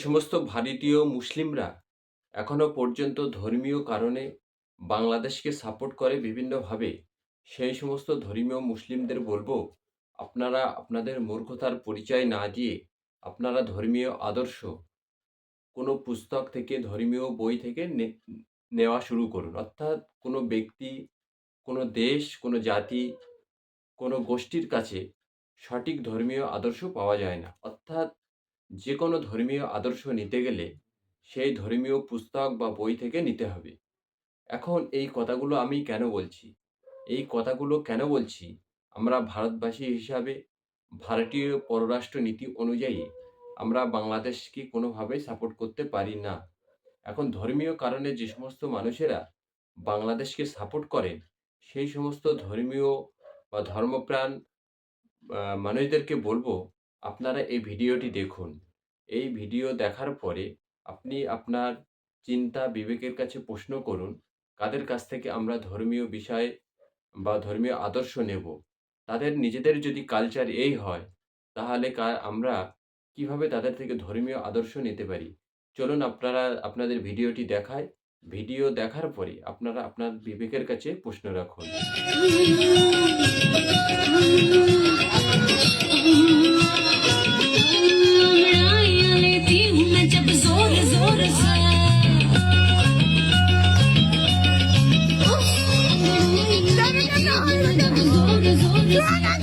সমস্ত ভারতীয় মুসলিমরা এখনো পর্যন্ত ধর্মীয় কারণে বাংলাদেশকে সাপোর্ট করে বিভিন্নভাবে, সেই সমস্ত ধর্মীয় মুসলিমদের বলবো, আপনারা আপনাদের মূর্খতার পরিচয় না দিয়ে আপনারা ধর্মীয় আদর্শ কোনো পুস্তক থেকে, ধর্মীয় বই থেকে নেওয়া শুরু করুন। অর্থাৎ কোনো ব্যক্তি, কোনো দেশ, কোনো জাতি, কোনো গোষ্ঠীর কাছে সঠিক ধর্মীয় আদর্শ পাওয়া যায় না। অর্থাৎ যে কোনো ধর্মীয় আদর্শ নিতে গেলে সেই ধর্মীয় পুস্তক বা বই থেকে নিতে হবে। এখন এই কথাগুলো আমি কেন বলছি? এই কথাগুলো কেন বলছি? আমরা ভারতবাসী হিসাবে ভারতীয় পররাষ্ট্র নীতি অনুযায়ী আমরা বাংলাদেশকে কোনোভাবেই সাপোর্ট করতে পারি না। এখন ধর্মীয় কারণে যে সমস্ত মানুষেরা বাংলাদেশকে সাপোর্ট করেন, সেই সমস্ত ধর্মীয় বা ধর্মপ্রাণ মানুষদেরকে বলবো, আপনারা এই ভিডিওটি দেখুন। এই ভিডিও দেখার পরে আপনি আপনার চিন্তা বিবেকের কাছে প্রশ্ন করুন, কাদের কাছ থেকে আমরা ধর্মীয় বিষয় বা ধর্মীয় আদর্শ নেব? তাদের নিজেদের যদি কালচার এই হয়, তাহলে আমরা কিভাবে তাদের থেকে ধর্মীয় আদর্শ নিতে পারি? চলুন আপনাদের ভিডিওটি দেখাই। ভিডিও দেখার পরে আপনারা আপনার বিবেকের কাছে প্রশ্ন রাখুন। Yeah.